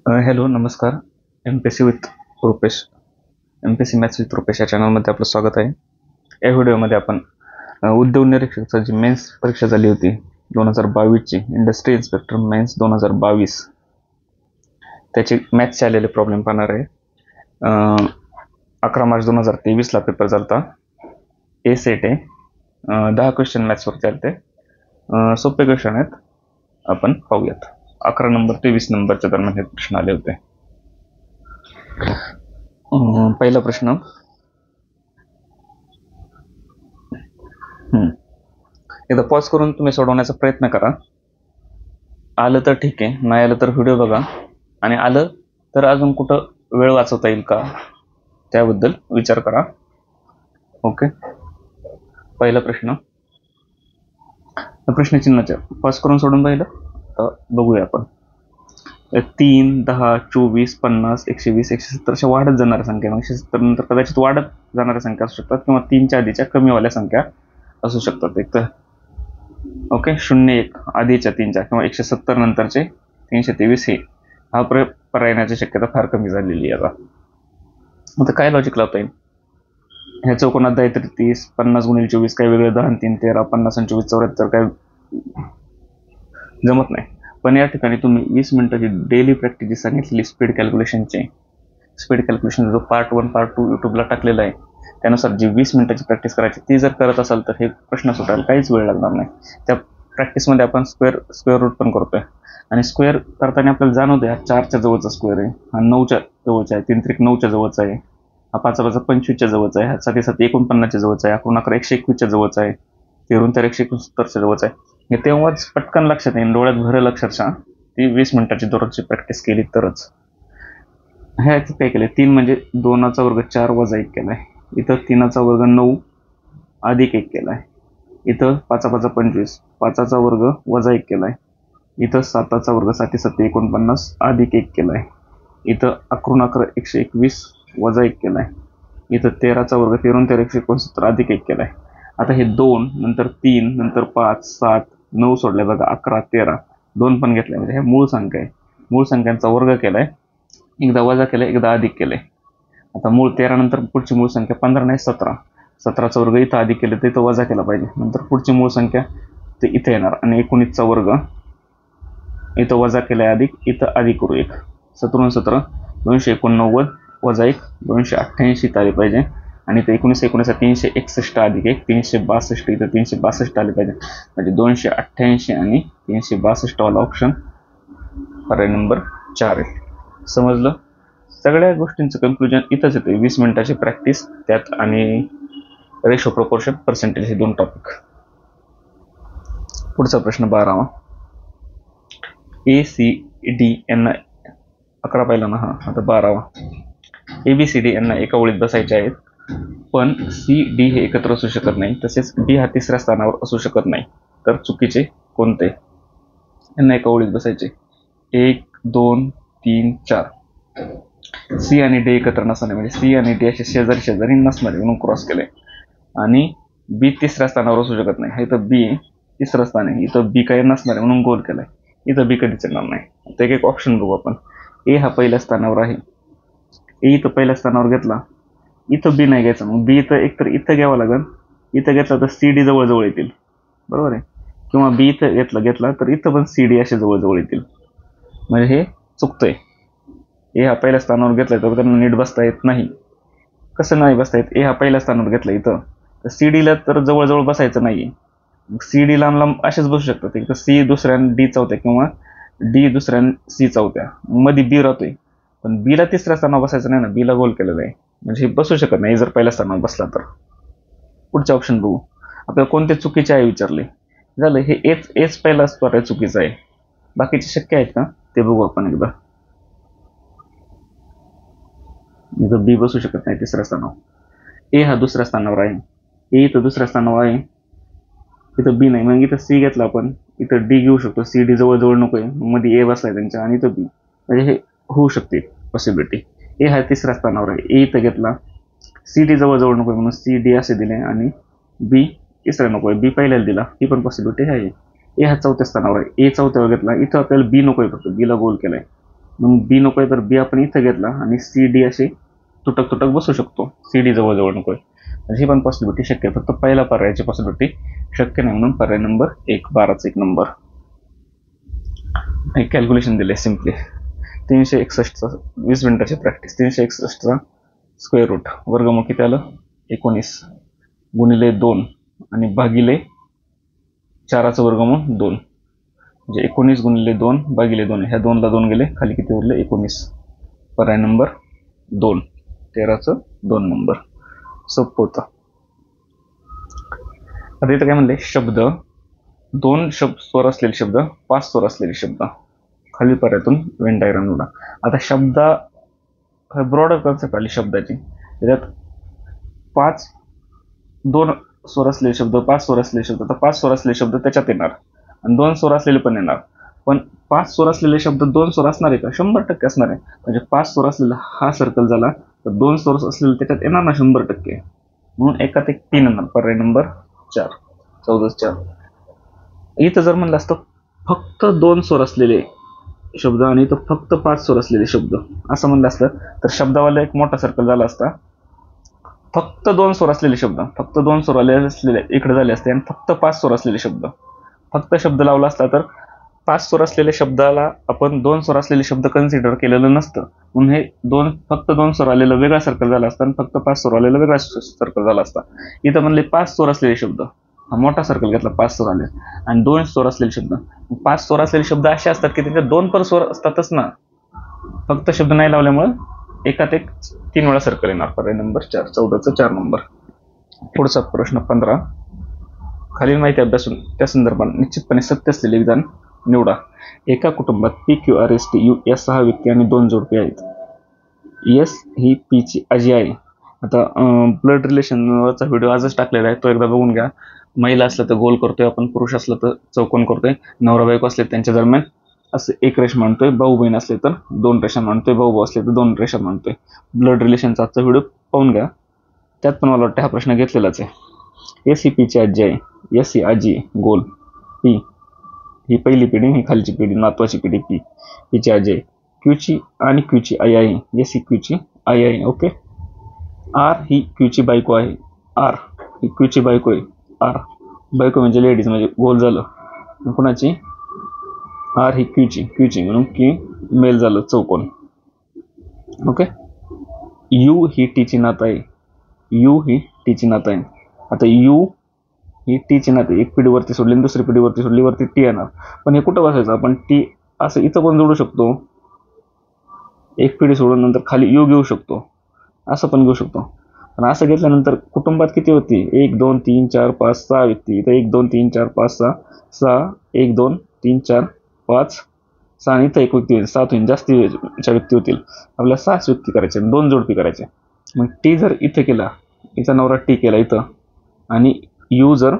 Hello नमस्कार. M P C with Rupesh, M P C maths with Rupesh या चॅनलमध्ये आपलं स्वागत आहे. या व्हिडिओमध्ये आपण उद्योग निरीक्षकचा जी मेन्स परीक्षा झाली होती 2022ची, इंडस्ट्री इन्स्पेक्टर मेन्स 2022, त्याचे मॅथ्सचे आलेले प्रॉब्लेम पाहणार आहे. 11 मार्च 2023ला पेपर झाला. ए सेट आहे. 10 क्वेश्चन मॅथ्सवरती आले. सोपे क्वेश्चन आहेत, आपण पाहूयात. 11 नंबर ते 20 नंबरच्या दरम्यान हे प्रश्न आले होते. पहिला प्रश्न, एकदा पॉज करून तुम्ही सोडवण्याचा प्रयत्न करा. आलं तर ठीक आहे, नाही आलं तर व्हिडिओ बघा, आणि आलं तर अजून कुठं वेळ वाचवता येईल का त्याबद्दल विचार करा. ओके. पहिला प्रश्न, प्रश्नचिन्हाचे पॉज करून सोडून पाहिलं तर बघूया आपण. 3, 10, 24, 50, 120, 170 अशा वाढत जाणाऱ्या संख्या, 170 नंतर कदाचित वाढत जाणाऱ्या संख्या असू शकतात, किंवा 3च्या आधीच्या कमीवाल्या संख्या असू शकतात. एक तर ओके, 0, 1 आधीच्या 3च्या किंवा 170 नंतरचे 323 हे हा पर्याय येण्याची शक्यता फार कमी झालेली आहे. आता काय लॉजिक लावता येईल? ह्या चौकोनात 10 तरी 30, 50 गुणिले 24 काय वेगळं, 10 3 13, 50 आणि 24 74 काय जमत नाही. पण या ठिकाणी तुम्ही 20 मिनिटाची डेली प्रॅक्टिस सांगितलेली स्पीड कॅल्क्युलेशन जो पार्ट 1 पार्ट 2 युट्यूबला टाकलेला आहे, त्यानुसार जी 20 मिनिटाची प्रॅक्टिस करायची ती जर करत असाल तर हे प्रश्न सुटायला काहीच वेळ लागणार नाही. त्या प्रॅक्टिसमध्ये आपण स्क्वेअर रूट पण करतोय, आणि स्क्वेअर करताना आपल्याला जाणवतं हा 4च्या जवळचा स्क्वेअर आहे, हा 9च्या जवळचा आहे, 3 त्रिक 9च्या जवळचा आहे, हा 5 25च्या जवळचा आहे, हा 7 7 49च्या जवळचा आहे, 11 11 121च्या जवळचा आहे, 13 13 169च्या जवळचा आहे. हे तेव्हाच पटकन लक्षात येईल, डोळ्यात भरेल अक्षरशः ती 20 मिनिटाची दररोजची प्रॅक्टिस केली तरच. ह्याचं काय केलंय, 3 म्हणजे 2चा वर्ग 4 वजा 1 केलाय, इथं 3चा वर्ग 9 अधिक 1 केलाय, इथं 5 5 25, 5चा वर्ग वजा 1 केलाय, इथं 7चा वर्ग 7 7 49 अधिक 1 केलाय, इथं 11 11 121 वजा 1 केलाय, इथं 13चा वर्ग 13 13 169 अधिक 1 केलाय. आता हे 2 नंतर 3 नंतर 5 7 9 सोडले बघा, 11 13 2 पण घेतले, म्हणजे हे मूळ संख्या आहे. मूळ संख्यांचा वर्ग केलाय, एकदा वजा केलाय एकदा अधिक केलाय. आता मूळ 13 नंतर पुढची मूळ संख्या 15 नाही 17, 17चा वर्ग इथं अधिक केलं तर इथं वजा केला पाहिजे, नंतर पुढची मूळ संख्या ते इथे येणार, आणि 19चा वर्ग इथं वजा केलाय अधिक, इथं अधिक करू 1, 17 17 289 वजा 1 288 इथं आले पाहिजे, आणि ते 19 19 361 अधिक 1 362, इथं 362 आले पाहिजे, म्हणजे 288 आणि 362 वाला ऑप्शन पर्याय नंबर 4 आहे. समजलं? सगळ्या गोष्टींचं कन्क्लुजन इथंच येते, 20 मिनिटाची प्रॅक्टिस त्यात, आणि रेशो प्रपोर्शन पर्सेंटेज हे 2 टॉपिक. पुढचा प्रश्न 12वा, ACD यांना 11 पाहिला ना, आता 12वा, ABCD यांना एका ओळीत बसायचे आहेत, पण CD हे एकत्र असू शकत नाही, तसेच D हा तिसऱ्या स्थानावर असू शकत नाही, तर चुकीचे कोणते? यांना एका ओळीत बसायचे 1 2 3 4. C आणि D एकत्र नसणारे, म्हणजे C आणि D असे शेजारी शेजारी नसणारे म्हणून क्रॉस केले, आणि B तिसऱ्या स्थानावर असू शकत नाही, इथं B तिसरं स्थान आहे, इथं B काही नसणारे म्हणून गोल केलाय, इथं B कधीच येणार नाही. आता एक ऑप्शन बघू आपण. A हा पहिल्या स्थानावर आहे, A इथं पहिल्या स्थानावर घेतला, इथं B नाही घ्यायचं, मग B इथं एकतर इथं घ्यावं लागेल, इथं घेतला तर CD जवळजवळ येतील, बरोबर आहे, किंवा B इथं घेतला तर इथं पण CD असे जवळजवळ येतील, म्हणजे हे चुकतंय. A हा पहिल्या स्थानावर घेतलाय तर त्यांना नीट बसता येत नाही. कसं नाही बसता येत? A हा पहिल्या स्थानावर घेतला इथं, तर CDला तर जवळजवळ बसायचं नाहीये, मग CD लांब लांब असेच बसू शकतात, एक तर C दुसऱ्या D चौथ्या, किंवा D दुसऱ्या C चौथ्या, मध्ये B राहतोय, पण B ला तिसऱ्या स्थानावर बसायचं नाही ना, B ला गोल केलेलं आहे, म्हणजे हे बसू शकत नाही जर पहिल्या स्थानावर बसला तर. पुढचे ऑप्शन बघू. आपल्याला कोणते चुकीचे आहे विचारले, झालं हे एच पहिला पर्याय चुकीचा आहे, बाकीचे शक्य आहेत का ते बघू आपण एकदा. इथं B बसू शकत नाही तिसऱ्या स्थानावर, A हा दुसऱ्या स्थानावर आहे, A इथं दुसऱ्या स्थानावर आहे, इथं B नाही, मग इथं C घेतला आपण, इथं D घेऊ शकतो, CD जवळजवळ नकोय, मध्ये A बसलाय त्यांच्या, आणि इथं B, म्हणजे हे होऊ शकते पॉसिबिलिटी. A हा तिसऱ्या स्थानावर आहे, A इथं घेतला, CD जवळजवळ नकोय म्हणून CD असे दिले, आणि B तिसऱ्या नकोय, B पहिल्याला दिला, ही पण पॉसिबिलिटी आहे. A हा चौथ्या स्थानावर आहे, A चौथ्यावर घेतला, इथं आपल्याला B नकोय, फक्त B ला गोल केलाय, मग बी नकोय तर बी आपण इथं घेतला आणि सी डी असे तुटक तुटक बसू शकतो. सी डी जवळजवळ नकोय. ही पण पॉसिबिलिटी शक्य आहे. फक्त पहिला पर्यायाची पॉसिबिलिटी शक्य नाही, म्हणून पर्याय नंबर 1 12चा 1 नंबर. कॅल्क्युलेशन दिले सिम्पली. 361चा 20 मिनिटाची प्रॅक्टिस. 361चा स्क्वेअर रूट वर्गमूळ किती आलं 19 गुणिले 2 आणि भागिले 4चं वर्गमूळ 2, म्हणजे 19 गुणिले 2 भागिले 2. ह्या 2ला 2 गेले, खाली किती उरले 19. पर्याय नंबर 2. 13चं 2 नंबर. सोपं होतं. आता इथं काय म्हणले, शब्द 2 स्वर असलेले शब्द, 5 स्वर असलेले शब्द. खाली पर्यायातून वेन डायग्राम निवडा. आता शब्द ब्रॉडर कन्सेप्ट आली शब्दाची. त्याच्यात 2 स्वर असलेले शब्द, 5 स्वर असलेले शब्द. तर 5 स्वर असलेले शब्द त्याच्यात येणार आणि 2 स्वर असलेले पण येणार. पण 5 स्वर असलेले शब्द 2 स्वर असणार आहे का? 100% असणार आहे. म्हणजे 5 स्वर असलेला हा सर्कल झाला, तर 2 स्वर असलेले त्याच्यात येणार ना 100%. म्हणून एकात एक 3 येणार. पर्याय नंबर 4. 14 4. इथं जर म्हणलं असतं फक्त 2 स्वर असलेले शब्द आणि इथं फक्त 5 स्वर असलेले शब्द असं म्हणलं असतं, तर शब्दावाला एक मोठा सर्कल झाला असता. फक्त 2 स्वर असलेले शब्द, फक्त 2 स्वर असलेले इकडे झाले असते आणि फक्त 5 स्वर असलेले शब्द. फक्त शब्द लावला असता तर 5 स्वर असलेल्या शब्दाला आपण 2 स्वर असलेले शब्द कन्सिडर केलेलं नसतं. म्हणून हे फक्त 2 स्वर आलेलं वेगळा सर्कल झाला असता आणि फक्त 5 स्वर आलेला वेगळा सर्कल झाला असता. इथं म्हणले 5 स्वर असलेले शब्द, हा मोठा सर्कल घेतला, 5 स्वर आले आणि 2 स्वर असलेले शब्द. 5 स्वर असलेले शब्द असे असतात की त्याच्यात 2 पर स्वर असतातच ना. फक्त शब्द नाही लावल्यामुळे एकात एक 3 वेळा सर्कल येणार. पर्याय नंबर 4. 14चा 4 नंबर. पुढचा प्रश्न 15. खालील माहिती अभ्यासून त्या संदर्भात निश्चितपणे सत्य असलेले विधान निवडा. एका कुटुंबात P Q R S T U या 6 व्यक्ती आणि 2 जोडपे आहेत. एस ही पी ची आजी आहे. आता ब्लड रिलेशनचा व्हिडिओ आजच टाकलेला आहे, तो एकदा बघून घ्या. महिला असलं तर गोल करतोय आपण, पुरुष असलं तर चौकोन करतोय, नवरा बायको असले त्यांच्या दरम्यान असं एक रेषा मांडतोय, भाऊ बहीण असले तर 2 रेषा मांडतोय, भाऊ भाऊ असले तर 2 रेषा मांडतोय. ब्लड रिलेशनचा आजचा व्हिडिओ पाहून घ्या. त्यात पण मला वाटतं हा प्रश्न घेतलेलाच आहे. एस ही पीची आजी आहे. एस ही आजी गोल, पी ही पहिली पिढी, ही खालची पिढी नातवाची पिढी, पी हिची आजी आहे. क्यूची आणि क्यूची आई आहे. एस ही क्यूची आई आहे. ओके. आर ही क्यूची बायको आहे. आर ही क्यूची बायको आहे. आर बायको म्हणजे लेडीज, म्हणजे गोल झालं. कुणाची? आर ही क्यूची म्हणून की मेल झालं, चौकोन. ओके. यू ही टीची नात आहे. यू ही टीची नात आहे. आता यू ही टीची नाते, एक पिढीवरती सोडली आणि दुसरी पिढीवरती सोडली, वरती टी येणार. पण हे कुठं बसायचं? आपण टी असं इथं पण जोडू शकतो. एक पिढी सोडून नंतर खाली यू घेऊ शकतो, असं पण घेऊ शकतो. पण असं घेतल्यानंतर कुटुंबात किती होती? 1 2 3 4 5 6 व्यक्ती. इथं 1 2 3 4 5 6 6 1 2 3 4 5 6 आणि इथं एक व्यक्ती होईल, 7 होईल. जास्तीच्या व्यक्ती होतील. आपल्याला 6 व्यक्ती करायचे, 2 जोडपी करायचे. मग टी जर इथे केला, इथं नवरा टी केला इथं, आणि यू जर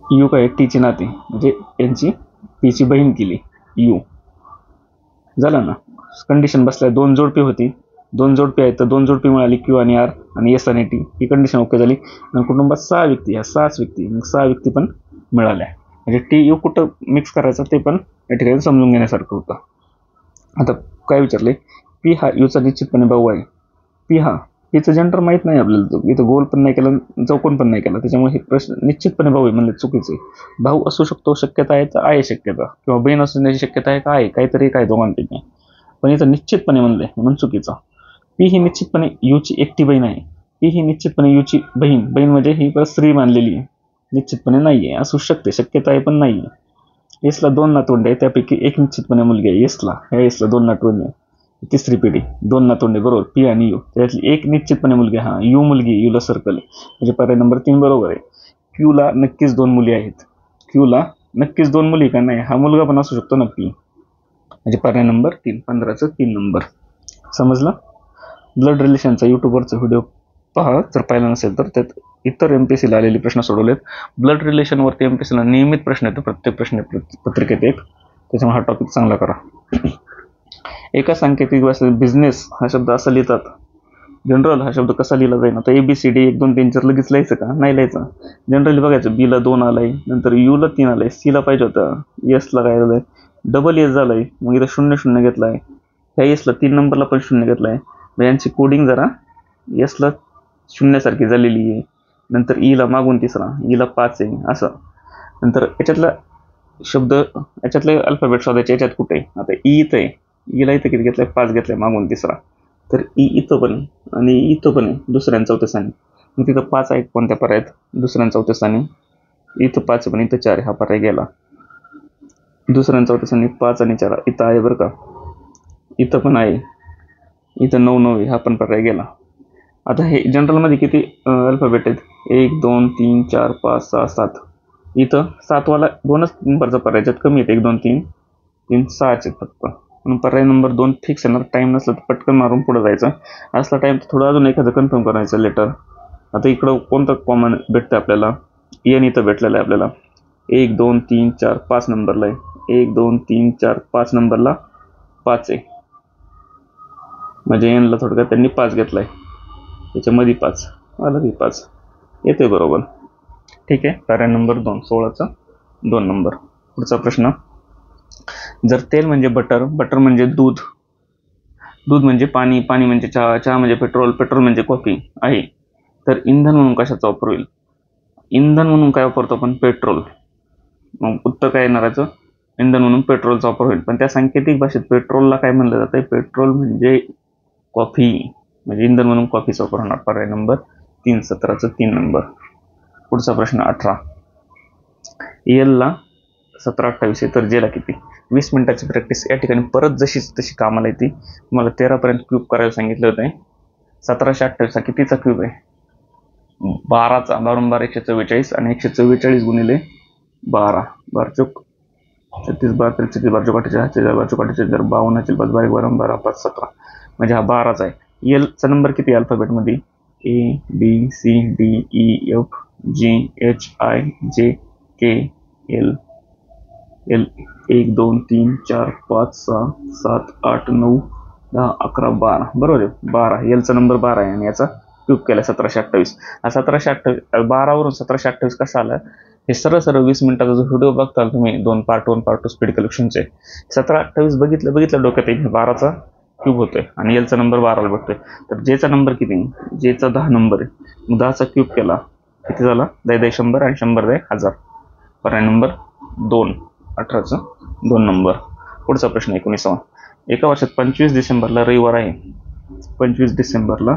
यू काय टीची नाती म्हणजे यांची पीची बहीण केली, यू झालं ना. कंडिशन बसल्या. 2 जोडपी होती, 2 जोडपी आहेत तर 2 जोडपी मिळाली, क्यू आणि आर आणि एस आणि टी. ही कंडिशन ओके झाली. आणि कुटुंबात 6 व्यक्ती, ह्या 6 व्यक्ती, मग 6 व्यक्ती पण मिळाल्या. म्हणजे टी यू कुठं मिक्स करायचं ते पण या ठिकाणी समजून घेण्यासारखं होतं. आता काय विचारले? पी हा यूचा निश्चितपणे भाऊ आहे. पी हा, हिचं जेंडर माहीत नाही आपल्याला. इथं गोल पण नाही केला, चौकोन पण नाही केला, त्याच्यामुळे हे प्रश्न निश्चितपणे भाऊ आहे म्हणले चुकीचे. भाऊ असू शकतो, शक्यता आहे तर आहे शक्यता, किंवा बहीण असण्याची शक्यता आहे का? आहे, काहीतरी काय दोघांपैकी. पण इथं निश्चितपणे म्हणले म्हणून चुकीचं. पी ही निश्चितपणे यूची एकटी बहीण आहे. पी ही निश्चितपणे यूची बहीण म्हणजे ही स्त्री मानलेली आहे, निश्चितपणे नाहीये. असू शकते, शक्यता आहे पण नाही. एसला 2 नातवंडे आहे, त्यापैकी एक निश्चितपणे मुलगी आहे. एसला 2 नातवंडे, तिसरी पिढी 2 नातवंडे, बरोबर. पी आणि यू त्यातली एक निश्चितपणे मुलगी, हा यू मुलगी, यूला सर्कल आहे, म्हणजे पर्याय नंबर 3 बरोबर आहे. क्यूला नक्कीच 2 मुली आहेत. क्यूला नक्कीच 2 मुली का? नाही, हा मुलगा पण असू शकतो ना पी, म्हणजे पर्याय नंबर 3. 15चा 3 नंबर. समजलं? ब्लड रिलेशनचा यूट्यूबवरचा व्हिडिओ पहा जर पाहिला नसेल तर. त्यात इतर एमपीएससीला आलेले प्रश्न सोडवलेत. ब्लड रिलेशनवरती एमपीएससीला नियमित प्रश्न येतो, प्रत्येक प्रश्न पत्रिकेत एक, त्याच्यामुळे हा टॉपिक चांगला करा. एका सांकेतिक भाषेत बिझनेस हा शब्द असा लिहितात. जनरल हा शब्द कसा लिहिला जाईल? आता ABCD 1 2 3 4 लगेच लिहायचं का? नाही लिहायचं. जनरली बघायचं. बीला 2 आलाय, नंतर यूला 3 आलाय, सीला पाहिजे होतं, एसला काय आलंय डबल एस झालंय, मग इथं 0 0 घेतलाय, ह्या एसला 3 नंबरला पण 0 घेतलाय, मग यांची कोडिंग जरा एसला शून्यासारखी झालेली आहे. नंतर ईला मागून तिसरा, ईला 5 आहे असं. नंतर याच्यातला शब्द, याच्यातले अल्फाबेट शोधायचे, याच्यात कुठे आहे, आता ई इथं आहे, ईला इथं किती घेतलंय, 5 घेतलंय मागून तिसरा, तर ई इथं पण आहे आणि इथं पण आहे दुसऱ्या आणि चौथ्या स्थानी. मग तिथं 5 आहे कोणत्या पर्यायात, दुसऱ्या आणि चौथ्या स्थानी, इथं 5 पण इथं 4 आहे, हा पर्याय गेला. दुसऱ्या आणि चौथ्या स्थानी 5 आणि 4 इथं आहे बरं का, इथं पण आहे, इथं 9 9 आहे, हा पण पर्याय गेला. आता हे जनरलमध्ये किती अल्फाबेट आहेत, 1 2 3 4 5 6 7, इथं 7वाला 2च नंबरचा पर्याय, याच्यात कमी आहेत, 1 2 3 3 6 आहेत फक्त, म्हणून पर्याय नंबर 2 फिक्स येणार. टाईम नसला तर पटकन मारून पुढे जायचं, असला टाईम तर थोडं अजून एखादं कन्फर्म करायचं लेटर. आता इकडं कोणतं कॉमन भेटतं आपल्याला, एन इथं भेटलेलं आहे आपल्याला, 1 2 3 4 5 नंबरला आहे, 1 2 3 4 5 नंबरला 5 आहे, म्हणजे एनला थोडक्यात त्यांनी 5 घेतलाय, त्याच्यामध्ये 5 आलं की 5 येते बरोबर. ठीक आहे, पर्याय नंबर 2, 16चा 2 नंबर. पुढचा प्रश्न, जर तेल म्हणजे बटर, बटर म्हणजे दूध, दूध म्हणजे पाणी, पाणी म्हणजे चहा, चहा म्हणजे पेट्रोल, पेट्रोल म्हणजे कॉफी आहे, तर इंधन म्हणून कशाचा वापर होईल? इंधन म्हणून काय वापरतो आपण, पेट्रोल. मग उत्तर काय येणार याचं, इंधन म्हणून पेट्रोलचा वापर होईल. पण त्या सांकेतिक भाषेत पेट्रोलला काय म्हणलं जातं, पेट्रोल म्हणजे कॉफी, म्हणजे इंधन म्हणून कॉफीचा वापर होणार. पर्याय नंबर 3, 17चा 3 नंबर. पुढचा प्रश्न 18, एलला 17 28 आहे, तर जेला किती? 20 मिनिटाची प्रॅक्टिस या ठिकाणी परत जशीच तशी कामाला येते. तुम्हाला 13 पर्यंत क्यूब करायला सांगितलं होतं. 1728 हा कितीचा क्यूब आहे, 12चा, 12 12 144 आणि 144 गुणिले 12, 12 चौक 36, 12 36, 12 चौक 48, 12 चौक 48, 52, 52 12 12 12 5 17, म्हणजे हा 12चा आहे. एलचा नंबर किती अल्फाबेटमध्ये, A B C D E F G H I J K L, L 1 2 3 4 5 6 7 8 9 10 11 12, बरोबर आहे, 12. एलचा नंबर 12 आहे आणि याचा क्यूब केला 1728. 1728 12वरून 1728 कसा आला, हे सरळ सरळ 20 मिनिटाचा जो व्हिडिओ बघताल तुम्ही, 2 पार्ट 1 पार्ट 2 स्पीड कलेक्शनचे, 1728 बघितलं डोक्यात येईल, 12चा क्यूब होतोय आणि एलचा नंबर 12ला भेटतोय. तर जेचा नंबर किती, जेचा 10 नंबर आहे, मग 10चा क्यूब केला किती झाला, 10 100 आणि 100 1000. पर्याय नंबर 2, 18चा 2 नंबर. पुढचा प्रश्न 19वा, एका वर्षात 25 डिसेंबरला रविवार आहे, 25 डिसेंबरला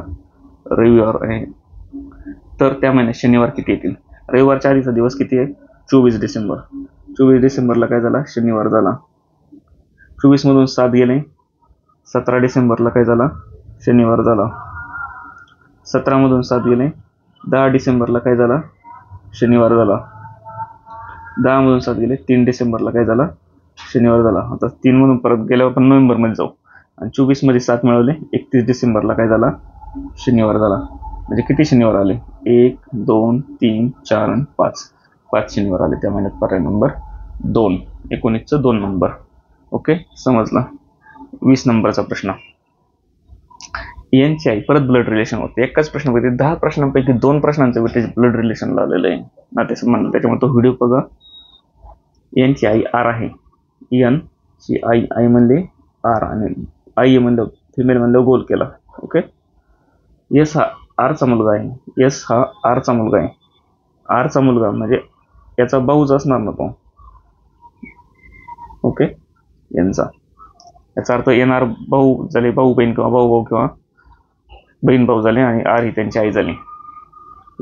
रविवार आहे, तर त्या महिन्यात शनिवार किती येतील? रविवारच्या आधीचा दिवस किती आहे, 24 डिसेंबर. 24 डिसेंबरला काय झाला, शनिवार झाला. 24 मधून 7 गेले, 17 डिसेंबरला काय झाला, शनिवार झाला. 17 मधून 7 गेले, 10 डिसेंबरला काय झाला, शनिवार झाला. 10 मधून 7 गेले, 3 डिसेंबरला काय झाला, शनिवार झाला. आता 3 मधून परत गेल्यावर आपण नोव्हेंबरमध्ये जाऊ आणि 24 मध्ये 7 मिळवले, 31 डिसेंबरला काय झाला, शनिवार झाला. म्हणजे किती शनिवार आले, 1 2 3 4 आणि 5, 5 शनिवार आले त्या महिन्यात. पर्याय नंबर 2, 19चा 2 नंबर. ओके, समजला. 20 नंबरचा प्रश्न, यांची आई परत ब्लड रिलेशन होते. एकाच प्रश्नापैकी 10 प्रश्नांपैकी 2 प्रश्नांचं वेटेज ब्लड रिलेशन लावलेलं आहे नातेसंबंध, त्याच्यामुळे तो व्हिडिओ बघा. यांची आई आर आहे, एन ची आई म्हणले आर आणि आई म्हणलं फिमेल म्हणलं गोल केला. ओके, यस हा आरचा मुलगा आहे, यस हा आरचा मुलगा आहे, आरचा मुलगा म्हणजे याचा भाऊच असणार ना तो. ओके, यांचा याचा अर्थ येणार भाऊ झाले, भाऊ बहीण किंवा भाऊ भाऊ किंवा बहीण भाऊ झाले आणि आर ही त्यांची आई झाली.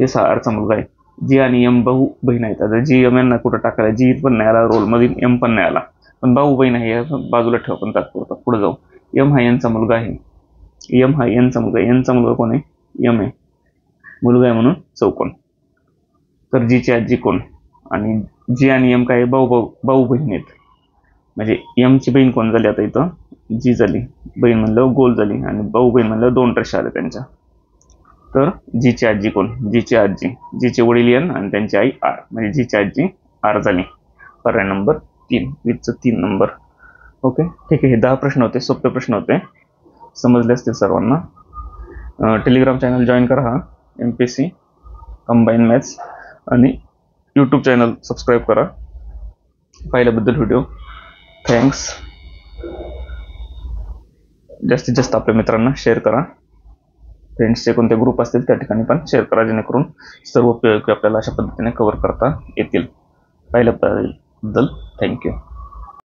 यस हा आरचा मुलगा आहे. जी आणि एम भाऊ बहीण आहेत. आता जी एम यांना कुठं टाकायला, जी पण नाही आला रोल मध्ये, एम पण नाही आला, पण भाऊ बहीण आहे बाजूला ठेवा, पण तात्पुरता पुढे जाऊ. एम हा यांचा मुलगा आहे, एम हा यांचा मुलगा आहे, यांचा मुलगा कोण आहे, एम आहे, मुलगा आहे म्हणून चौकोन. तर जीची आजी कोण, आणि जी आणि एम काय भाऊ बहीण आहेत, म्हणजे एमची बहीण कोण झाली, आता इथं जी झाली, बहीण म्हणलं गोल झाली आणि भाऊ बहीण म्हणलं 2 रेषा आल्या त्यांच्या. तर जीची आजी कोण, जीची आजी, जीचे वडील एन आणि त्यांची आई आर, म्हणजे जीची आजी आर झाली. पर्याय नंबर 3, 20चा 3 नंबर. ओके, ठीक आहे. हे 10 प्रश्न होते, सोपे प्रश्न होते, समजले असतील सर्वांना. टेलिग्राम चॅनल जॉईन करा हा, MPSC कंबाईन मॅथ्स, आणि यूट्यूब चॅनल सबस्क्राईब करा. पाहिल्याबद्दल व्हिडिओ थँक्स. जास्तीत जास्त आपल्या मित्रांना शेअर करा. फ्रेंड्सचे कोणते ग्रुप असतील त्या ठिकाणी पण शेअर करा, जेणेकरून सर्व POQ आपल्याला अशा पद्धतीने कव्हर करता येतील. पाहिल्याबद्दल थँक्यू.